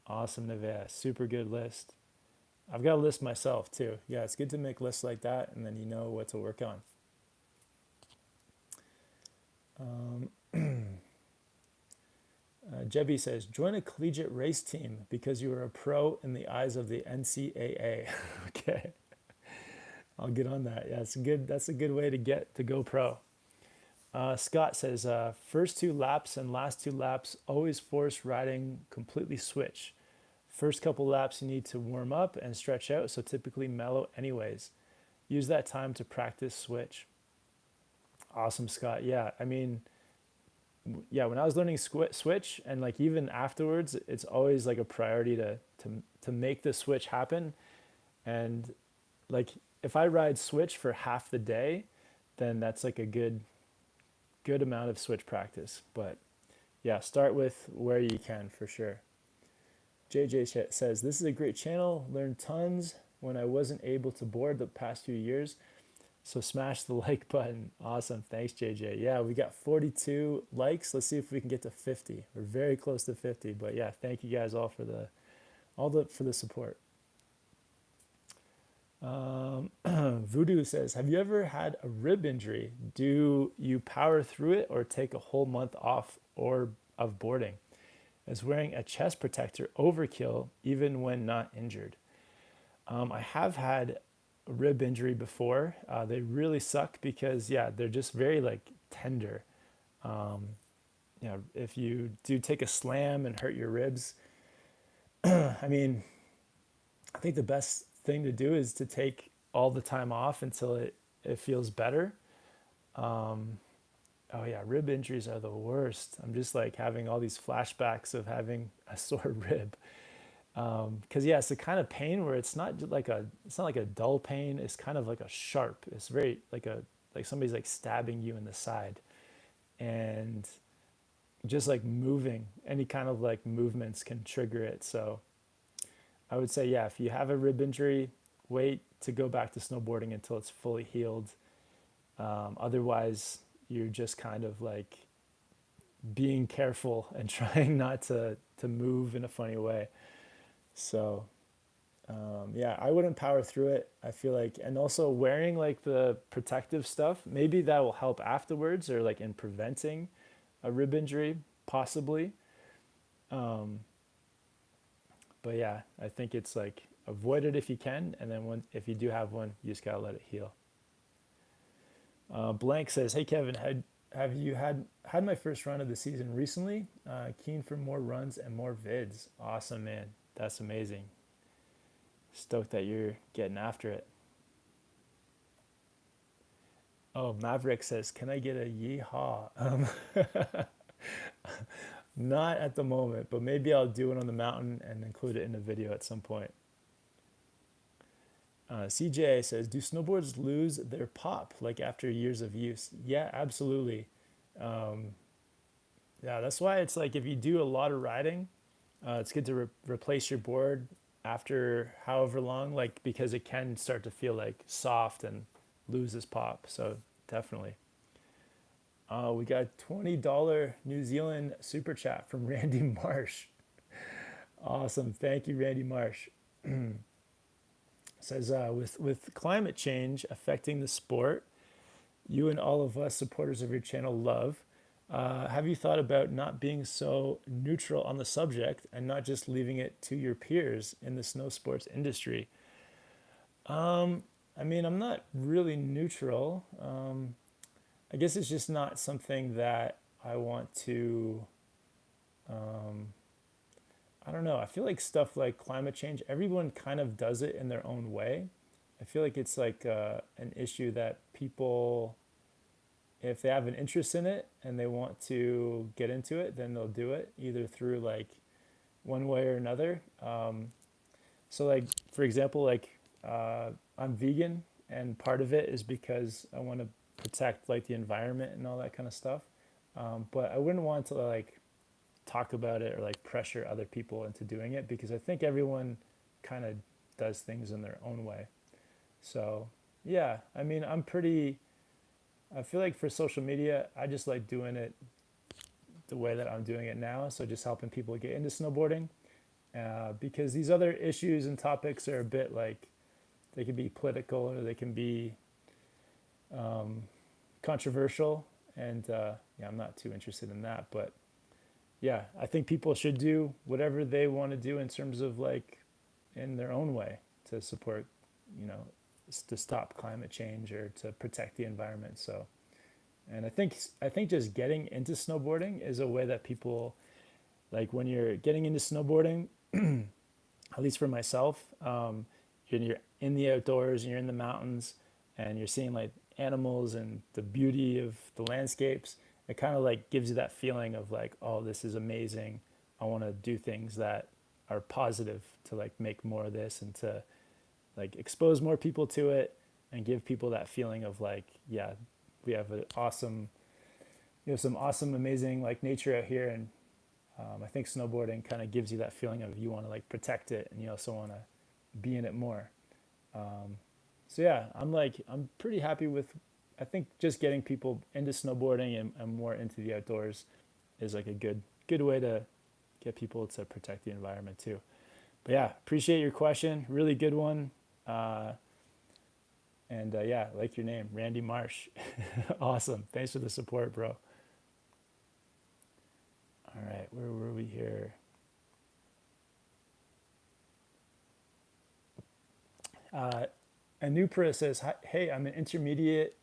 Awesome, Nevea. Super good list. I've got a list myself too. Yeah, it's good to make lists like that, and then you know what to work on. Jebby says, join a collegiate race team because you are a pro in the eyes of the NCAA. Okay, I'll get on that. Yeah, it's a good. That's a good way to get to go pro. Scott says, first two laps and last two laps always force riding completely switch. First couple laps you need to warm up and stretch out, so typically mellow anyways. Use that time to practice switch. Awesome, Scott. Yeah, I mean, yeah, when I was learning switch and like even afterwards, it's always like a priority to make the switch happen. And like if I ride switch for half the day, then that's like a good amount of switch practice. But yeah, start with where you can for sure. JJ says, this is a great channel. Learned tons when I wasn't able to board the past few years. So smash the like button. Awesome. Thanks, JJ. Yeah, we got 42 likes. Let's see if we can get to 50. We're very close to 50. But yeah, thank you guys all for the support. Voodoo says, have you ever had a rib injury? Do you power through it or take a whole month off or of boarding? Is wearing a chest protector overkill even when not injured? I have had a rib injury before. They really suck because yeah, they're just very like tender. If you do take a slam and hurt your ribs, I mean, I think the best thing to do is to take all the time off until it feels better. Oh yeah, rib injuries are the worst. I'm just like having all these flashbacks of having a sore rib. Because yeah, it's the kind of pain where it's not like a dull pain. It's kind of like a sharp. It's very like somebody's like stabbing you in the side, and just like moving any kind of like movements can trigger it. So I would say yeah, if you have a rib injury, wait to go back to snowboarding until it's fully healed. Otherwise, you're just kind of like being careful and trying not to move in a funny way. So yeah, I wouldn't power through it. I feel like, and also wearing like the protective stuff, maybe that will help afterwards or like in preventing a rib injury, possibly. Um, but yeah, I think it's like avoid it if you can, and then if you do have one, you just gotta let it heal. Blank says, "Hey Kevin, have you had my first run of the season recently? Keen for more runs and more vids. Awesome, man. That's amazing. Stoked that you're getting after it." Oh, Maverick says, "Can I get a yeehaw?" Not at the moment, but maybe I'll do it on the mountain and include it in the video at some point. CJ says, "Do snowboards lose their pop like after years of use?" Yeah, absolutely. Um, yeah, that's why it's like if you do a lot of riding, it's good to replace your board after however long, like because it can start to feel like soft and lose its pop. So definitely. We got $20 New Zealand super chat from Randy Marsh. Awesome, thank you, Randy Marsh. Says with climate change affecting the sport, you and all of us supporters of your channel love. Have you thought about not being so neutral on the subject and not just leaving it to your peers in the snow sports industry? I mean, I'm not really neutral. I guess it's just not something that I want to. I don't know. I feel like stuff like climate change, everyone kind of does it in their own way. I feel like it's like an issue that people, if they have an interest in it and they want to get into it, then they'll do it either through like one way or another. So like for example, like I'm vegan, and part of it is because I want to protect like the environment and all that kind of stuff. But I wouldn't want to like talk about it or like pressure other people into doing it because I think everyone kind of does things in their own way. So yeah, I mean, I feel like for social media, I just like doing it the way that I'm doing it now. So just helping people get into snowboarding because these other issues and topics are a bit like they can be political or they can be controversial. And yeah, I'm not too interested in that. But yeah, I think people should do whatever they want to do in terms of like in their own way to support, you know, to stop climate change or to protect the environment. So, and I think just getting into snowboarding is a way that people like when you're getting into snowboarding, at least for myself, you're in the outdoors and you're in the mountains and you're seeing like animals and the beauty of the landscapes. It kind of like gives you that feeling of like, oh, this is amazing. I want to do things that are positive to like make more of this and to like expose more people to it and give people that feeling of like, yeah, we have an awesome, some awesome, amazing like nature out here. And I think snowboarding kind of gives you that feeling of you want to like protect it and you also want to be in it more. So yeah, I'm pretty happy with, I think just getting people into snowboarding and more into the outdoors is like a good way to get people to protect the environment too. But yeah, appreciate your question. Really good one. And yeah, like your name, Randy Marsh. Awesome. Thanks for the support, bro. All right, where were we here? Uh, Anupra says, "Hey, I'm an intermediate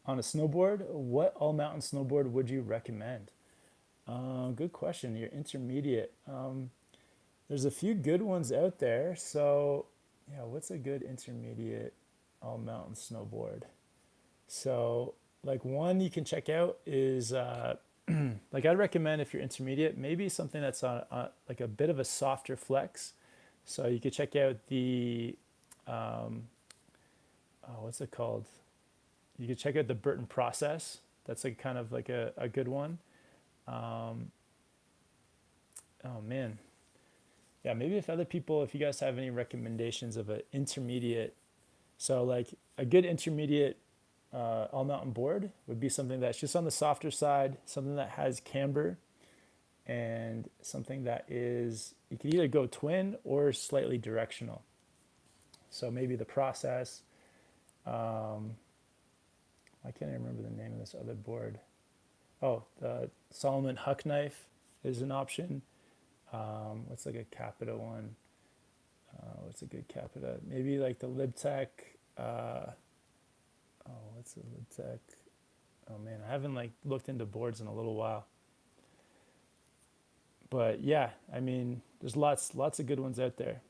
on a snowboard. What all mountain snowboard would you recommend?" Good question. You're intermediate. There's a few good ones out there. So, yeah, what's a good intermediate all mountain snowboard? So, like one you can check out is like I'd recommend if you're intermediate, maybe something that's on like a bit of a softer flex. So you could check out the what's it called? You could check out the Burton process. That's like kind of like a good one. Oh man, yeah. Maybe if you guys have any recommendations of an intermediate, so like a good intermediate all mountain board would be something that's just on the softer side, something that has camber, and something that is, you can either go twin or slightly directional. So maybe the process, I can't even remember the name of this other board. Oh, the Solomon Huck knife is an option. What's like a Capita one? What's a good Capita? Maybe like the Libtech. What's the Libtech? Oh man, I haven't like looked into boards in a little while. But yeah, I mean, there's lots of good ones out there.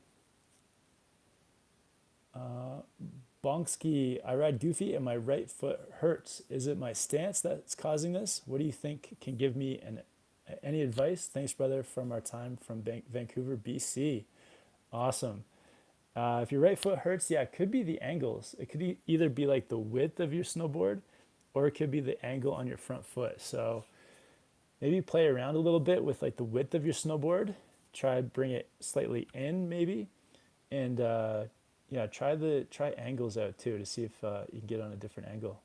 Bonksky, I ride goofy and my right foot hurts. Is it my stance that's causing this? What do you think can give me any advice? Thanks, brother, from our time from Vancouver, BC. Awesome. If your right foot hurts, yeah, it could be the angles. It could either be like the width of your snowboard or it could be the angle on your front foot. So maybe play around a little bit with like the width of your snowboard. Try bring it slightly in maybe. And yeah, try angles out too to see if you can get on a different angle.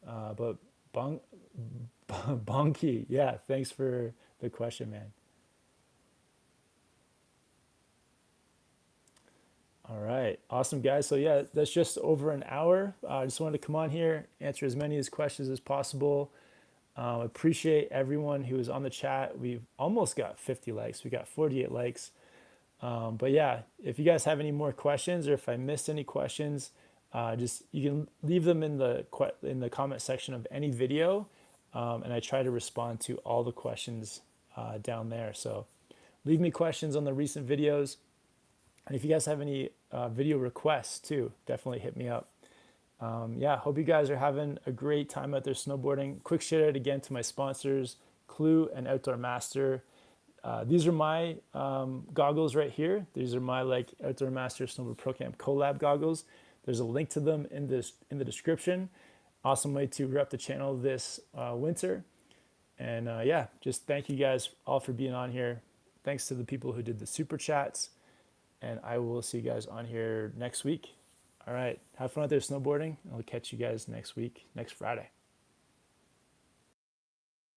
But bonky, yeah, thanks for the question, man. All right, awesome guys. So yeah, that's just over an hour. I just wanted to come on here, answer as many as questions as possible. Appreciate everyone who was on the chat. We've almost got 50 likes. We got 48 likes. But yeah, if you guys have any more questions or if I missed any questions, just you can leave them in the comment section of any video, and I try to respond to all the questions down there. So leave me questions on the recent videos, and if you guys have any video requests too, definitely hit me up. Yeah, hope you guys are having a great time out there snowboarding. Quick shout out again to my sponsors, Clue and Outdoor Master. These are my goggles right here. These are my like Outdoor Master Snowboard Pro Camp collab goggles. There's a link to them in the description. Awesome way to rep the channel this winter. And yeah, just thank you guys all for being on here. Thanks to the people who did the super chats. And I will see you guys on here next week. All right, have fun out there snowboarding. I'll catch you guys next week, next Friday.